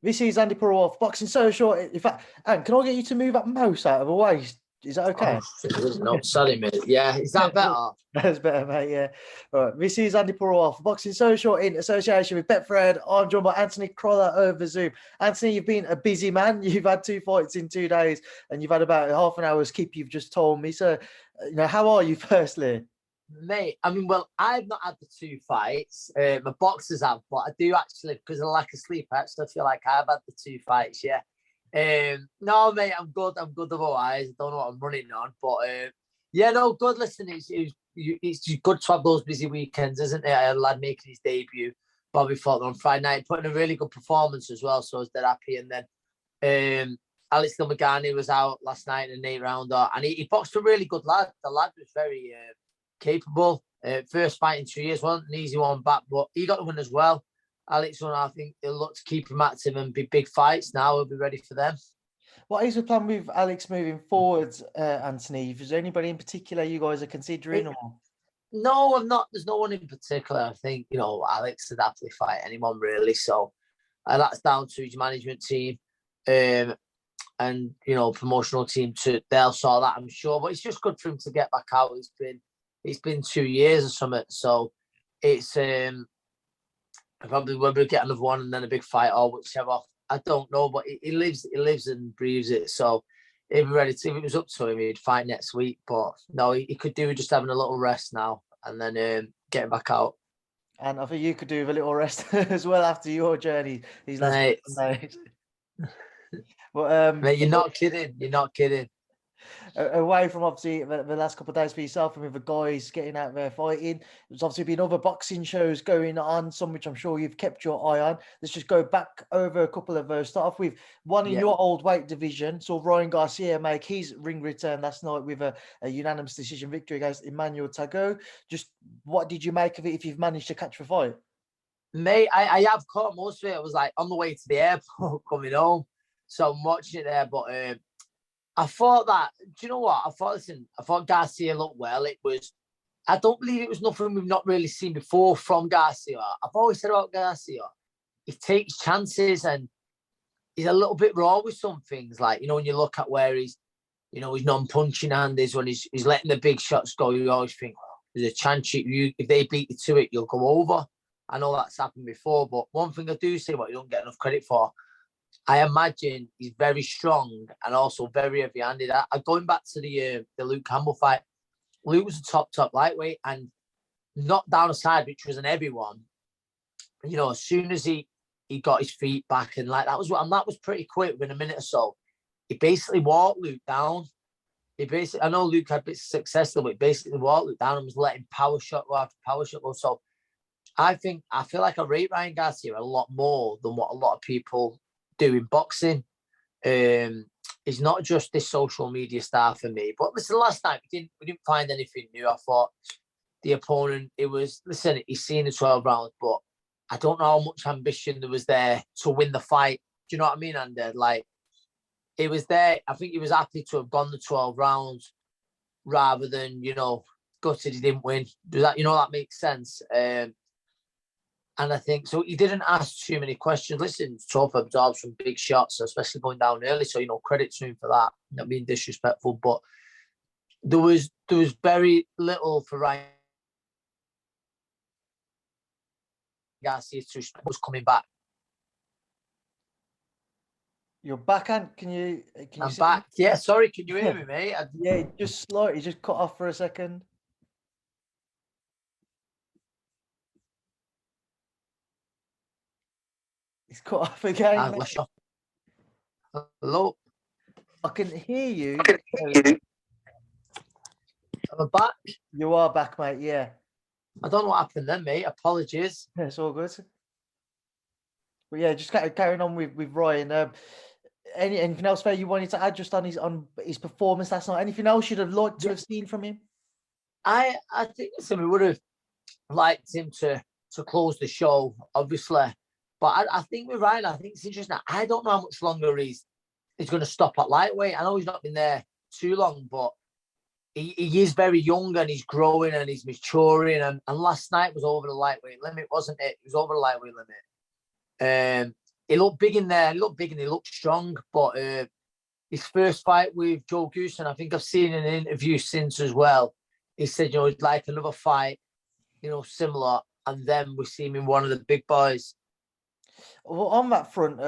This is Andi Purewal, Boxing Social. In fact, and can I get you to move that mouse out of the way? Is that okay? Oh, no, sorry, mate. Yeah, is that better? That's better, mate. Yeah. All right. This is Andi Purewal, Boxing Social in association with Betfred. I'm joined by Anthony Crolla over Zoom. Anthony, you've been a busy man. You've had 2 fights in 2 days, and you've had about half an hour's keep. You've just told me. So, how are you, firstly? Mate, I mean, well, I've not had the 2 fights. My boxers have, but I do actually, because of lack of sleep, I actually feel like I've had the 2 fights, yeah. No, mate, I'm good. I'm good otherwise. I don't know what I'm running on, but yeah, no, good. Listen, it's good to have those busy weekends, isn't it? I had a lad making his debut, Bobby Fowler, on Friday night, putting a really good performance as well, so I was dead happy. And then Alex Gilmagani was out last night in an 8-rounder, and he boxed a really good lad. The lad was very capable. First fight in 2 years, wasn't an easy one back, but he got the win as well. Alex, I think he'll look to keep him active and be big fights now. We'll be ready for them. What is the plan with Alex moving forward, Anthony? Is there anybody in particular you guys are considering? Or? No, I'm not. There's no one in particular. I think, Alex would happily fight anyone, really. So that's down to his management team and, promotional team. They'll sort that, I'm sure. But it's just good for him to get back out. It's been 2 years or something. So it's... probably we'll get another one and then a big fight or whichever. I don't know, but he lives and breathes it. So he'd be ready to. If it was up to him, he'd fight next week. But no, he could do with just having a little rest now and then getting back out. And I think you could do with a little rest as well after your journey these last days. But mate, you're not kidding. You're not kidding. Away from obviously the last couple of days for yourself and with the guys getting out there fighting, there's obviously been other boxing shows going on, some which I'm sure you've kept your eye on. Let's just go back over a couple of those. Start off with one in your old weight division. So Ryan Garcia make his ring return last night with a unanimous decision victory against Emmanuel Tago. Just what did you make of it if you've managed to catch the fight? Mate, I have caught most of it. I was like on the way to the airport coming home. So I'm watching it there, but I thought that, do you know what? I thought Garcia looked well. I don't believe it was nothing we've not really seen before from Garcia. I've always said about Garcia, he takes chances and he's a little bit raw with some things. Like, when you look at where he's, his non-punching hand is when he's letting the big shots go, you always think, there's a chance if they beat you to it, you'll go over. I know that's happened before, but one thing I do say what you don't get enough credit for, I imagine he's very strong and also very heavy-handed. Going back to the Luke Campbell fight, Luke was a top lightweight and knocked down a side, which was an heavy one. As soon as he got his feet back and that was pretty quick, within a minute or so. He basically walked Luke down. I know Luke had bits of success, but he basically walked Luke down and was letting power shot go after power shot go. So I feel like I rate Ryan Garcia a lot more than what a lot of people do in boxing. He's not just this social media star for me. But listen, last night we didn't find anything new. I thought the opponent, he's seen the 12 rounds, but I don't know how much ambition there was there to win the fight. Do you know what I mean, Andy? It was there. I think he was happy to have gone the 12 rounds rather than, gutted he didn't win. Does that, that makes sense? And I think, so he didn't ask too many questions. Listen, Tough absorbed some big shots, especially going down early. So, credit to him for that. Not being disrespectful, but there was very little for Ryan Garcia was coming back. You're back, Ant. Can you I'm back. Me? Yeah, sorry. Can you hear me, mate? Yeah, just slightly. Just cut off for a second. It's cut off again. Hello. I can hear you. I'm back. You are back, mate. Yeah. I don't know what happened then, mate. Apologies. Yeah, it's all good. But yeah, just carrying on with Ryan. Anything else there you wanted to add just on his performance last night? Anything else you'd have liked to have seen from him? I think we would have liked him to close the show, obviously. But I think with Ryan, I think it's interesting. I don't know how much longer he's going to stop at lightweight. I know he's not been there too long, but he is very young and he's growing and he's maturing. And last night was over the lightweight limit, wasn't it? It was over the lightweight limit. he looked big in there. He looked big and he looked strong. But his first fight with Joe Goose, and I think I've seen in an interview since as well, he said, he'd like another fight, similar. And then we see him in one of the big boys. Well, on that front,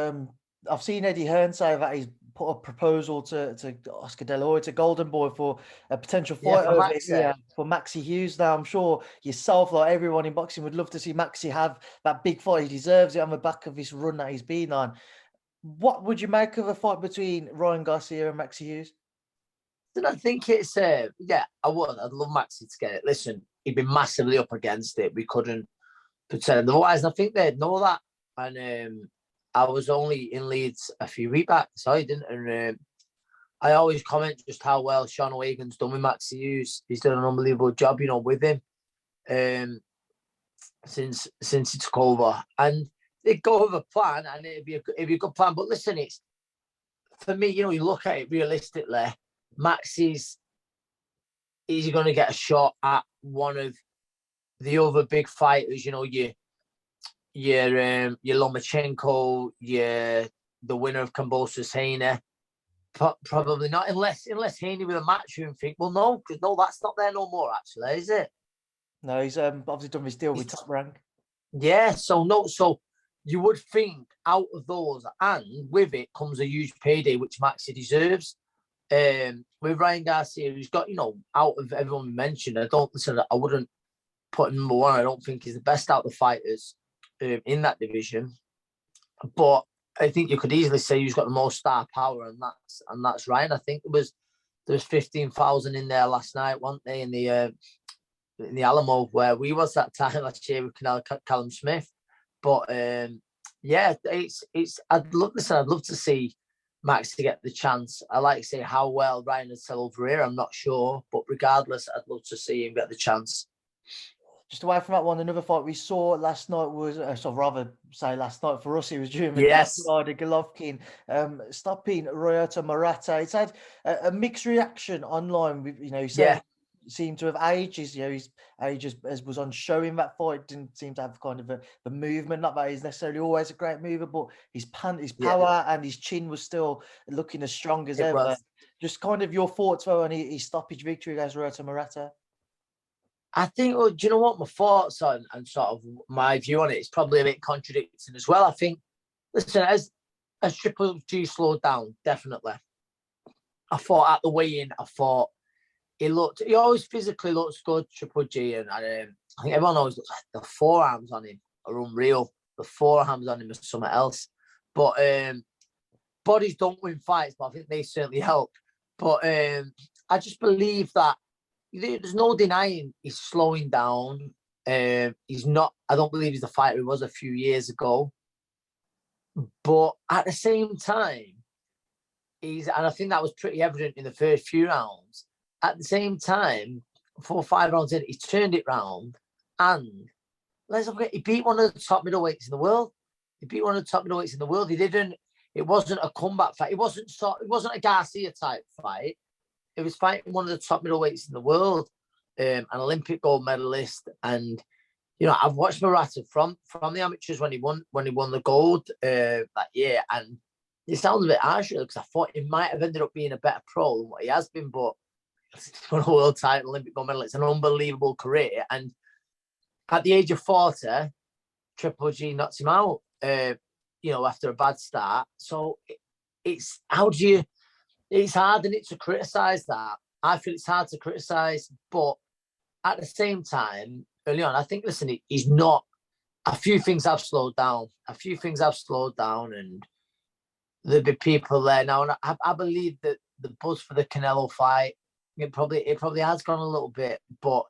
I've seen Eddie Hearn say that he's put a proposal to Oscar De La Hoya, Golden Boy, for a potential fight for over Maxi. here for Maxi Hughes. Now, I'm sure yourself, like everyone in boxing, would love to see Maxi have that big fight. He deserves it on the back of this run that he's been on. What would you make of a fight between Ryan Garcia and Maxi Hughes? I think it's, I would. I'd love Maxi to get it. Listen, he'd be massively up against it. We couldn't pretend otherwise. And I think they'd know that. And I was only in Leeds a few weeks back, so I didn't. And I always comment just how well Sean O'Hagan's done with Maxi Hughes. He's done an unbelievable job, with him since he took over. And they'd go with a plan, and it'd be a good plan. But listen, it's for me, you look at it realistically. Maxi's is he going to get a shot at one of the other big fighters? Your Lomachenko, the winner of Kambosos Haney. Probably not, unless Haney with a matchroom think. Well, no, because that's not there no more. Actually, is it? No, he's obviously done his deal with Top Rank. Yeah, so you would think out of those, and with it comes a huge payday, which Maxi deserves. With Ryan Garcia, who's got, out of everyone we mentioned, I wouldn't put him number one. I don't think he's the best out of the fighters in that division. But I think you could easily say who's got the most star power, and that's Ryan. I think there was 15,000 in there last night, weren't they, in the Alamo, where we was that time last year with Callum Smith. But I'd love to see Max to get the chance. I like to say how well Ryan would sell over here. I'm not sure, but regardless, I'd love to see him get the chance. Just away from that one, another fight we saw last night was, last night for us, it was during the Golovkin stopping Murata. It's had a mixed reaction online. He said he seemed to have aged. His age was on show in that fight. Didn't seem to have kind of the movement. Not that he's necessarily always a great mover, but his power and his chin was still looking as strong as ever. Just kind of your thoughts on his stoppage victory against Murata. I think, do you know what my thoughts on and sort of my view on it is probably a bit contradicting as well. I think, listen, as Triple G slowed down, definitely. I thought at the weigh-in, he always physically looks good, Triple G, and I think everyone always looks like the forearms on him are unreal. The forearms on him are something else. But bodies don't win fights, but I think they certainly help. But I just believe that there's no denying he's slowing down. He's not. I don't believe he's the fighter he was a few years ago. But at the same time, and I think that was pretty evident in the first few rounds. At the same time, 4 or 5 rounds in, he turned it round, and let's not forget, he beat one of the top middleweights in the world. He didn't. It wasn't a comeback fight. It wasn't a Garcia type fight. It was fighting one of the top middleweights in the world, an Olympic gold medalist. And I've watched Murata from the amateurs when he won the gold that year. And it sounds a bit harsh because I thought he might have ended up being a better pro than what he has been. But he's won a world title, Olympic gold medalist, an unbelievable career. And at the age of 40, Triple G knocks him out. After a bad start. So it's it's hard, isn't it, to criticise that. I feel it's hard to criticise, but at the same time, early on, I think, listen, he's not. A few things have slowed down. And there'll be people there now. And I believe that the buzz for the Canelo fight, it probably has gone a little bit, but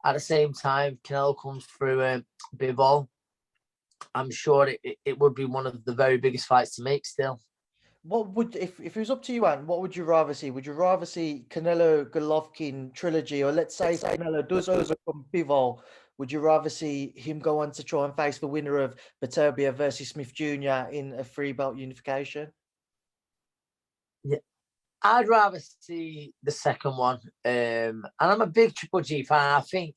at the same time, Canelo comes through Bivol. I'm sure it would be one of the very biggest fights to make still. What would, if it was up to you, Ant, what would you rather see? Would you rather see Canelo Golovkin trilogy, or let's say Canelo does overcome Bivol? Would you rather see him go on to try and face the winner of Beterbiev versus Smith Jr. in a 3-belt unification? Yeah, I'd rather see the second one. And I'm a big Triple G fan. I think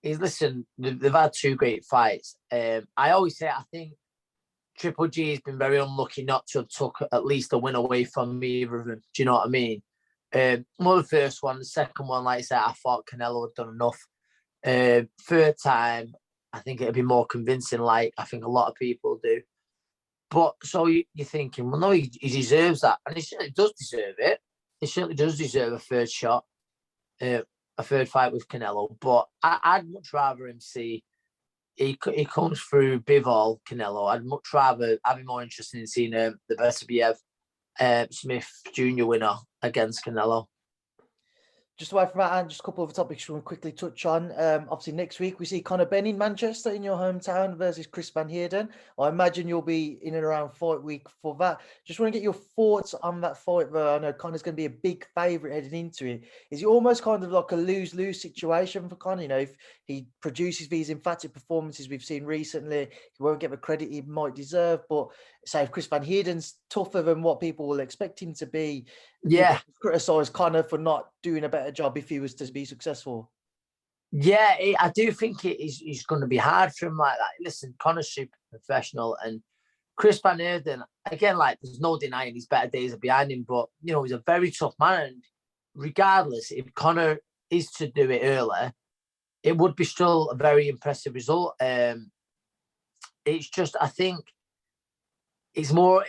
they've had 2 great fights. I always say, I think Triple G has been very unlucky not to have took at least a win away from either of them. Do you know what I mean? Well, the first one, the second one, like I said, I thought Canelo had done enough. Third time, I think it'd be more convincing, like I think a lot of people do. But so you're thinking, well, no, he deserves that, and he certainly does deserve it. He certainly does deserve a third shot, a third fight with Canelo. But I'd much rather him see he comes through Bivol Canelo. I'd much rather. I'd be more interested in seeing the Beterbiev Smith Jr. winner against Canelo. Just away from that, and just a couple of topics we want to quickly touch on. Obviously, next week we see Conor Benn in Manchester in your hometown versus Chris Van Heerden. I imagine you'll be in and around fight week for that. Just want to get your thoughts on that fight, though. I know Conor's going to be a big favourite heading into it. Is it almost kind of like a lose-lose situation for Conor? You know, if he produces these emphatic performances we've seen recently, he won't get the credit he might deserve. But say if Chris Van Heerden's tougher than what people will expect him to be, yeah, criticise Conor for not doing a better job if he was to be successful. Yeah, I do think it's going to be hard for him like that. Listen, Conor's super professional, and Chris Van Heerden, again, like there's no denying his better days are behind him, but you know he's a very tough man. And regardless, if Conor is to do it early, it would be still a very impressive result. It's just I think it's more.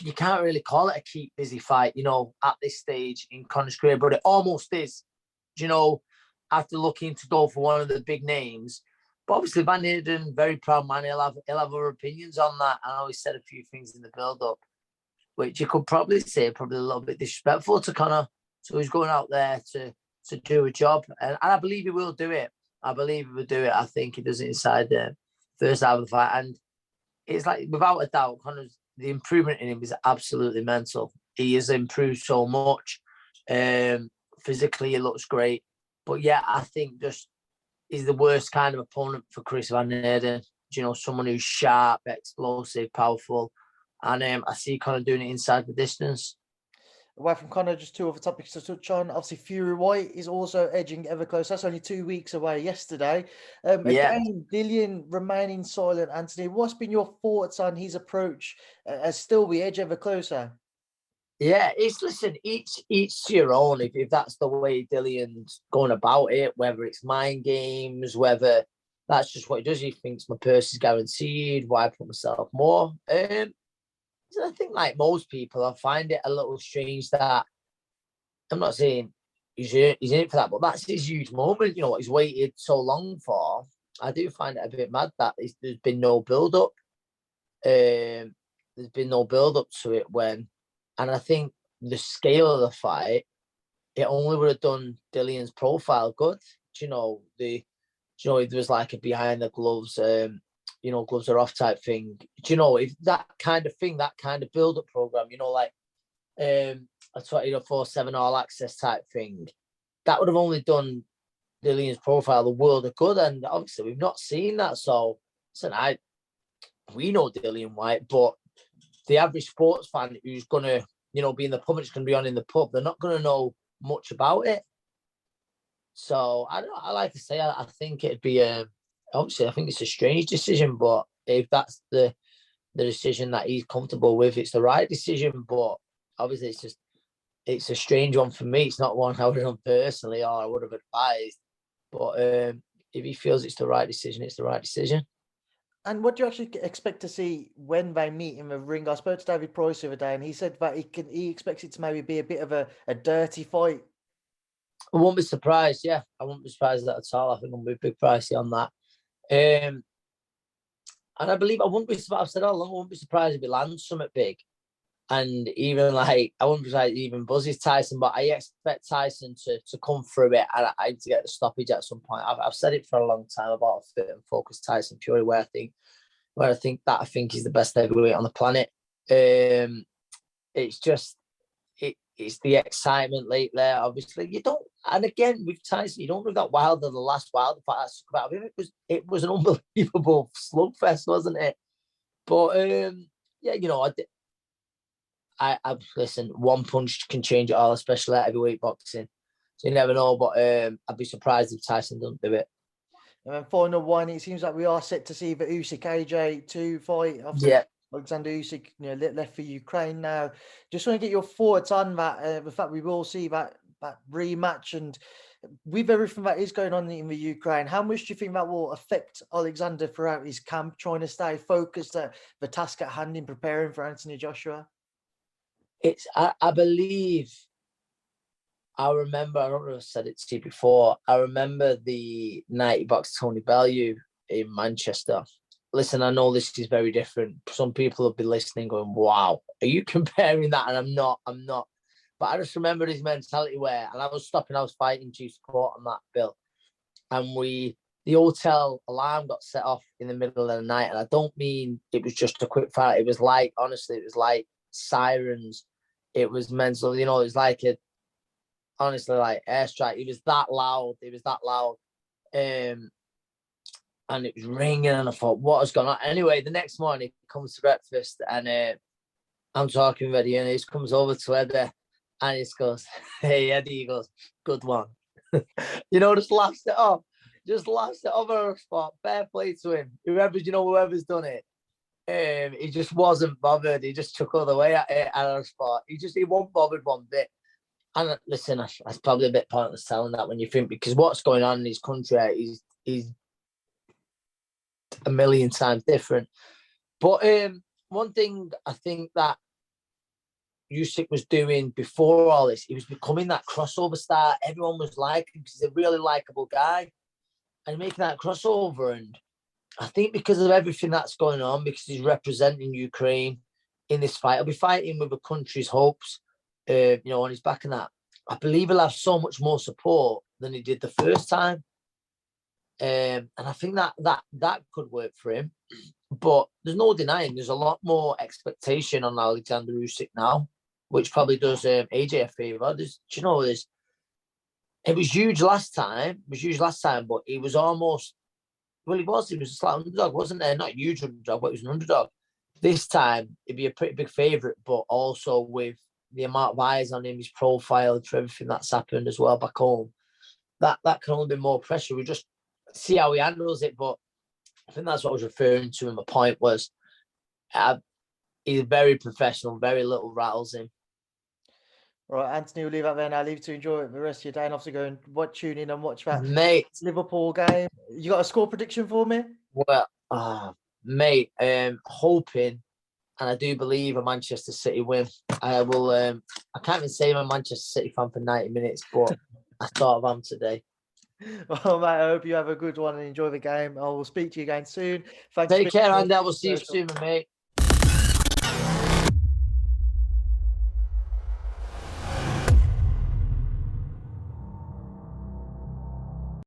You can't really call it a keep busy fight, you know, at this stage in Conor's career, but it almost is. You know, after looking to go for one of the big names, but obviously Van Heerden, very proud man, he'll have other opinions on that. I know he said a few things in the build-up, which you could probably say probably a little bit disrespectful to Conor. So he's going out there to do a job, and I believe he will do it. I believe he will do it. I think he does it inside the first half of the fight, and it's like without a doubt, Conor's. The improvement in him is absolutely mental. He has improved so much. Physically, he looks great. But yeah, I think just he's the worst kind of opponent for Chris Van Heerden. You know, someone who's sharp, explosive, powerful. And I see Conor doing it inside the distance. Away from Conor, just two other topics to touch on. Obviously, Fury-Whyte is also edging ever closer. That's only 2 weeks away yesterday. Again, Dillian remaining silent. Anthony, what's been your thoughts on his approach as still we edge ever closer? Yeah, listen, each to your own. If that's the way Dillian's going about it, whether it's mind games, whether that's just what he does, he thinks my purse is guaranteed. Why put myself more? I think, like most people, I find it a little strange that I'm not saying he's in it for that, but that's his huge moment. You know what he's waited so long for. I do find it a bit mad that there's been no build up. There's been no build up to it and I think the scale of the fight, it only would have done Dillian's profile good. You know, if there was like a behind the gloves, gloves are off type thing. Do you know, if that kind of thing, that kind of build-up program, you know, like a 24/7 all access type thing, that would have only done Dillian's profile the world of good. And obviously we've not seen that. So listen, we know Dillian Whyte, but the average sports fan who's gonna, be in the pub, it's gonna be on in the pub, they're not gonna know much about it. So I like to say, I think it'd be obviously I think it's a strange decision, but if that's the decision that he's comfortable with, it's the right decision. But obviously it's a strange one for me. It's not one I would have done personally or I would have advised. But if he feels it's the right decision, it's the right decision. And what do you actually expect to see when they meet in the ring? I spoke to David Price the other day, and he said that he expects it to maybe be a bit of a dirty fight. I won't be surprised. Yeah, I won't be surprised at all. I think I'm a big pricey on that. And I believe I wouldn't be surprised. I've said all along, I wouldn't be surprised if he lands something big. And even like I wouldn't be surprised even buzzes Tyson, but I expect Tyson to come through it and I to get the stoppage at some point. I've said it for a long time about a fit and focused Tyson Fury, where I think he's the best heavyweight on the planet. It's just it's the excitement late there. Obviously, you don't. And again, with Tyson, you don't know that Wilder, the last Wilder fight. About him, it was an unbelievable slugfest, wasn't it? But I listen. One punch can change it all, especially at heavyweight boxing. So you never know. But I'd be surprised if Tyson doesn't do it. And then final one, it seems like we are set to see the Usyk AJ 2 fight. Yeah. Alexander Usyk, left for Ukraine now. Just want to get your thoughts on that. The fact we will see that rematch, and with everything that is going on in the Ukraine, how much do you think that will affect Alexander throughout his camp, trying to stay focused at the task at hand in preparing for Anthony Joshua? I believe, I remember, I don't know if I said it to you before, I remember the 90 box Tony Bellew in Manchester. Listen, I know this is very different. Some people will be listening going, wow, are you comparing that? And I'm not. But I just remember his mentality and I was fighting due support on that bill. And the hotel alarm got set off in the middle of the night. And I don't mean it was just a quick fight. It was like, honestly, it was like sirens. It was mental, it was like honestly, like airstrike. It was that loud. And it was ringing, and I thought, what has gone on? Anyway, the next morning, he comes to breakfast, and I'm talking with Eddie, and he comes over to Eddie, and he goes, hey, Eddie, he goes, good one. Just laughs it off. Just laughs it off on a spot. Fair play to him. Whoever's done it. He just wasn't bothered. He just took all the way at it on a spot. He wasn't bothered one bit. And listen, that's probably a bit pointless telling that when you think, because what's going on in his country is a million times different. But one thing I think that Usyk was doing before all this, he was becoming that crossover star. Everyone was liking him because he's a really likable guy. And making that crossover, and I think because of everything that's going on, because he's representing Ukraine in this fight, he'll be fighting with the country's hopes, on his back and that. I believe he'll have so much more support than he did the first time. And I think that could work for him. But there's no denying there's a lot more expectation on Alexander Usyk now, which probably does AJ a favour. It was huge last time. But he was almost, he was a slight underdog, wasn't there? Not a huge underdog, but he was an underdog. This time, it'd be a pretty big favourite, but also with the amount of eyes on him, his profile, for everything that's happened as well back home, that can only be more pressure. We just see how he handles it. But I think that's what I was referring to. And my point was, he's very professional, very little rattles him. Right, Anthony, we'll leave that there now. Leave to enjoy the rest of your day, and obviously go and tune in and watch that Liverpool game. You got a score prediction for me? Well, mate, hoping, and I do believe a Manchester City win. I will. I can't even say I'm a Manchester City fan for 90 minutes, but I thought of him today. Well, mate, I hope you have a good one and enjoy the game. I will speak to you again soon. Thanks. Take care, Andy. I will see you soon, mate.